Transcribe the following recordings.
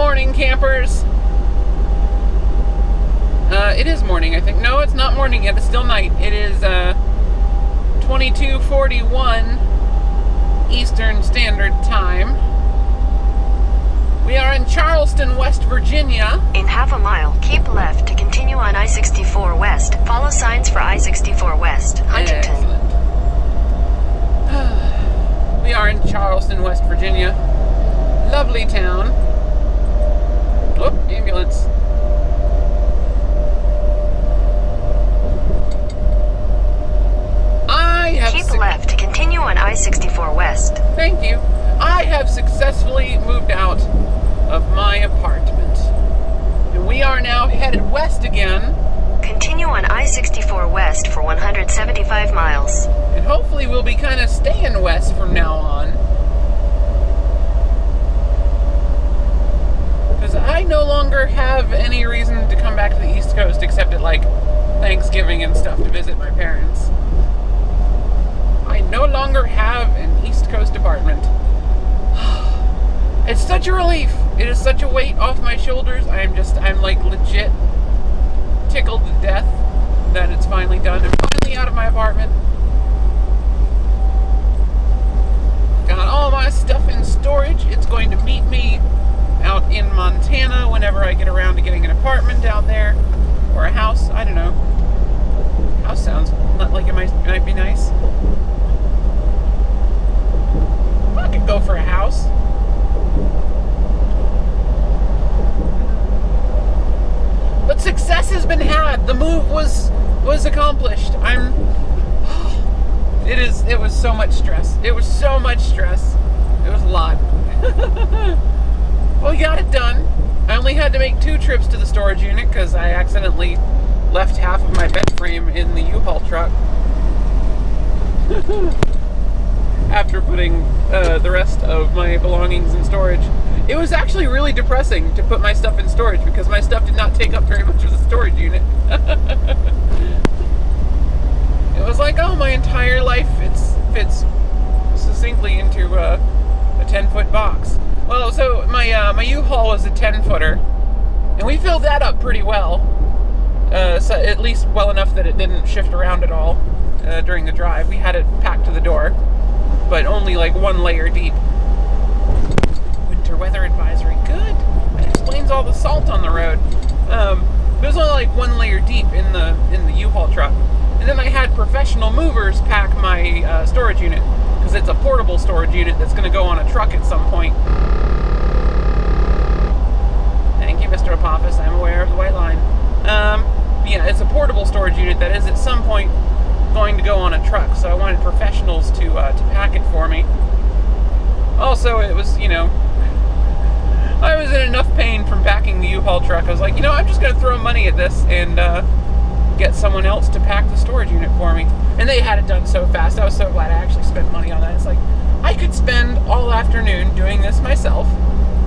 morning, campers. It is morning, I think. No, it's not morning yet. It's still night. It is 22:41 Eastern Standard Time. We are in Charleston, West Virginia. In half a mile, keep left to continue on I-64 West. Follow signs for I-64 West, Huntington. Excellent. We are in Charleston, West Virginia. Lovely town. Whoop, ambulance. Keep left to continue on I-64 West. Thank you. I have successfully moved out of my apartment. And we are now headed west again. Continue on I-64 West for 175 miles. And hopefully we'll be kind of staying west from now on. Because I no longer have any reason to come back to the East Coast except at like Thanksgiving and stuff to visit my parents. I no longer have an East Coast apartment. It's such a relief. It is such a weight off my shoulders. I'm like legit tickled to death that it's finally done. I'm finally out of my apartment. Got all my stuff in storage. It's going to meet me out in Montana whenever I get around to getting an apartment out there. Or a house. I don't know. House sounds not like it might be nice. I could go for a house. But success has been had. The move was accomplished. It was so much stress. It was so much stress. It was a lot. Well, we got it done. I only had to make 2 trips to the storage unit because I accidentally left half of my bed frame in the U-Haul truck. After putting the rest of my belongings in storage. It was actually really depressing to put my stuff in storage because my stuff did not take up very much of the storage unit. It was like, oh, my entire life fits succinctly into a 10-foot box. Well, so my U-Haul was a 10-footer, and we filled that up pretty well. So at least well enough that it didn't shift around at all during the drive. We had it packed to the door, but only like 1 layer deep. Winter weather advisory, good. That explains all the salt on the road. It was only like 1 layer deep in the U-Haul truck, and then I had professional movers pack my storage unit because it's a portable storage unit that's going to go on a truck at some point. Thank you, Mr. Apophis. I'm aware of the white line. Yeah, it's a portable storage unit that is at some point going to go on a truck, so I wanted professionals to pack it for me. Also, it was, you know, I was in enough pain from packing the U-Haul truck. I was like, you know, I'm just going to throw money at this and get someone else to pack the storage unit for me. And they had it done so fast. I was so glad I actually spent money on that. It's like, I could spend all afternoon doing this myself,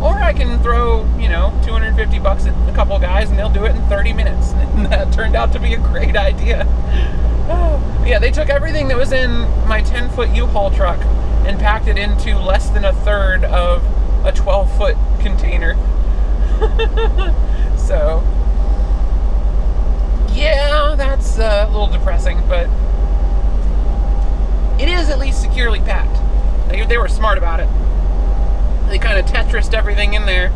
or I can throw, you know, 250 bucks at a couple guys and they'll do it in 30 minutes. And that turned out to be a great idea. Oh. Yeah, they took everything that was in my 10-foot U-Haul truck and packed it into less than a third of a 12-foot container. So, yeah, that's a little depressing, but it is at least securely packed. They were smart about it. They kind of Tetrised everything in there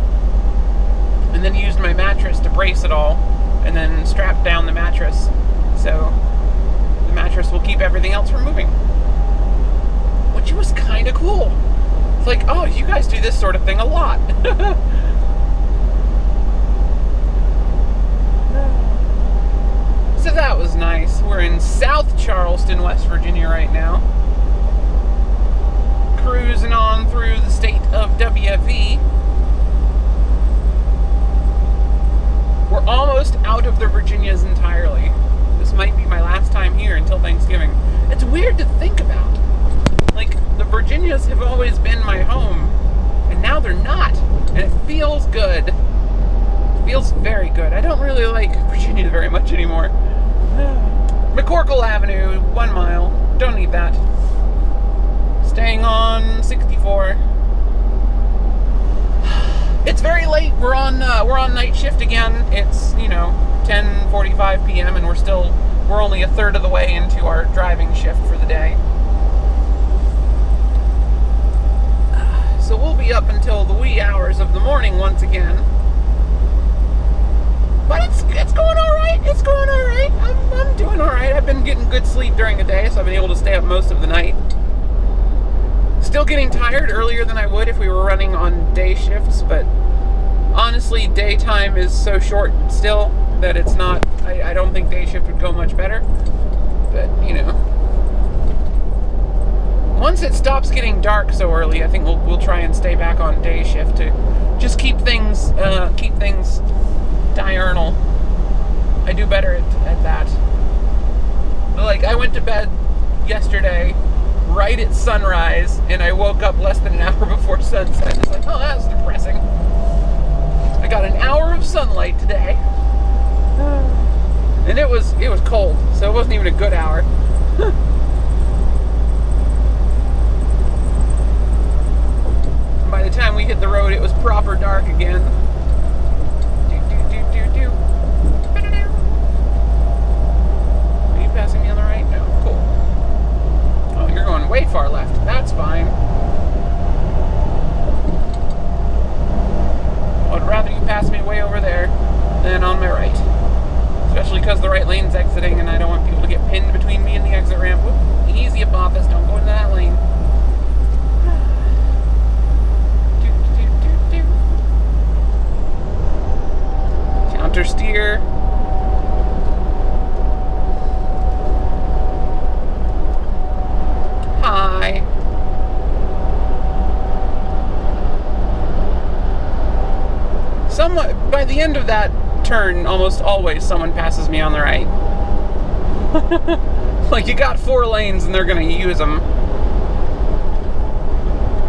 and then used my mattress to brace it all and then strapped down the mattress. So the mattress will keep everything else from moving, which was kind of cool. It's like, oh, you guys do this sort of thing a lot. So that was nice. We're in South Charleston, West Virginia right now. Cruising on through the state of WV. We're almost out of the Virginias entirely. This might be my last time here until Thanksgiving. It's weird to think about. Like, the Virginias have always been my home, and now they're not. And it feels good. It feels very good. I don't really like Virginia very much anymore. McCorkle Avenue, 1 mile. Don't need that. Staying on 64. It's very late. We're on night shift again. It's, you know, 10:45 p.m. and we're only a third of the way into our driving shift for the day. So we'll be up until the wee hours of the morning once again. But it's going all right. It's going all right. I'm doing all right. I've been getting good sleep during the day, so I've been able to stay up most of the night. Still getting tired earlier than I would if we were running on day shifts, but honestly, daytime is so short still that it's not, I don't think day shift would go much better. But, you know, once it stops getting dark so early, I think we'll try and stay back on day shift to just keep things diurnal. I do better at that. Like, I went to bed yesterday right at sunrise, and I woke up less than an hour before sunset. It's like, oh, that's depressing. I got an hour of sunlight today, and it was cold, so it wasn't even a good hour. By the time we hit the road, it was proper dark again. Are you passing me on the right? No, cool. Oh, you're going way far left. That's fine. I'd rather you pass me way over there than on my right. Especially because the right lane's exiting and I don't want people to get pinned between me and the exit ramp. Whoop. Easy, Apophis. Don't go into that lane. Counter steer. Hi. Somewhat, by the end of that turn, almost always someone passes me on the right. Like, you got 4 lanes and they're gonna use them.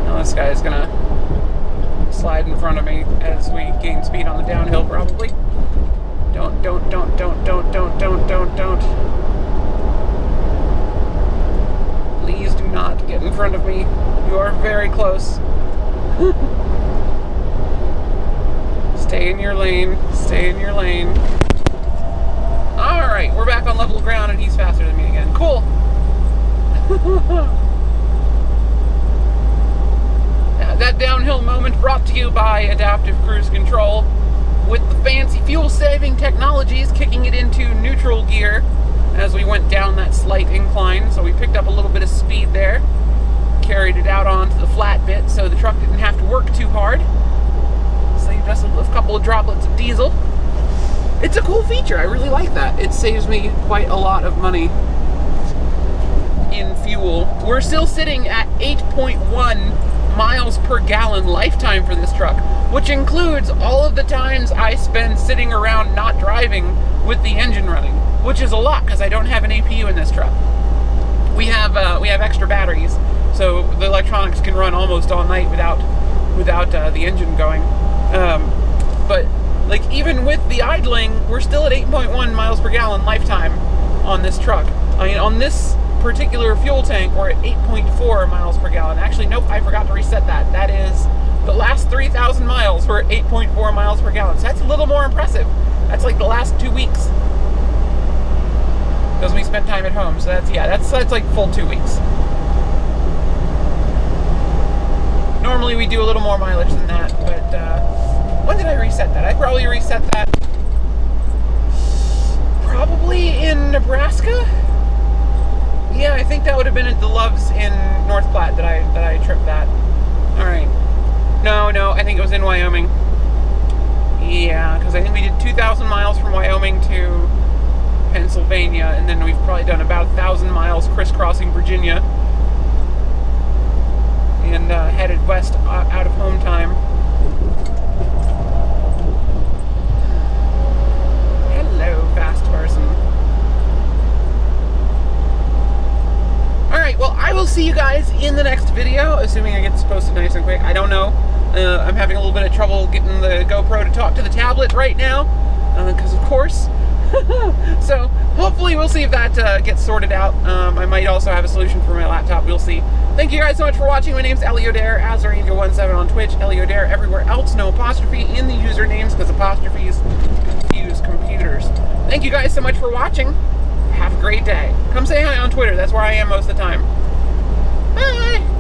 Now this guy's gonna slide in front of me as we gain speed on the downhill, probably. Don't. Please do not get in front of me. You are very close. Stay in your lane. Stay in your lane. Alright, we're back on level ground and he's faster than me again. Cool. That downhill moment brought to you by Adaptive Cruise Control, with the fancy fuel-saving technologies kicking it into neutral gear as we went down that slight incline. So we picked up a little bit of speed there, carried it out onto the flat bit so the truck didn't have to work too hard. Saved us a couple of droplets of diesel. It's a cool feature. I really like that. It saves me quite a lot of money in fuel. We're still sitting at 8.1 miles per gallon lifetime for this truck, which includes all of the times I spend sitting around not driving with the engine running, which is a lot because I don't have an APU in this truck. We have extra batteries, so the electronics can run almost all night without the engine going. But like, even with the idling, we're still at 8.1 miles per gallon lifetime on this truck. I mean, on this particular fuel tank, we're at 8.4 miles per gallon. Actually, nope, I forgot to reset that. That is the last 3,000 miles, we're at 8.4 miles per gallon. So that's a little more impressive. That's like the last 2 weeks, because we spent time at home. So that's like full 2 weeks. Normally we do a little more mileage than that, but when did I reset that? I probably reset that probably in Nebraska. Yeah, I think that would have been at the Loves in North Platte that I tripped that. All right. No, I think it was in Wyoming. Yeah, because I think we did 2,000 miles from Wyoming to Pennsylvania, and then we've probably done about 1,000 miles crisscrossing Virginia, and headed west out of home time. Hello, fast person. Alright, well, I will see you guys in the next video, assuming I get this posted nice and quick. I don't know. I'm having a little bit of trouble getting the GoPro to talk to the tablet right now, because of course. So hopefully we'll see if that gets sorted out. I might also have a solution for my laptop. We'll see. Thank you guys so much for watching. My name's Eliodare, Azarigo17 on Twitch, Eliodare everywhere else. No apostrophe in the usernames because apostrophes confuse computers. Thank you guys so much for watching. Have a great day. Come say hi on Twitter. That's where I am most of the time. Bye!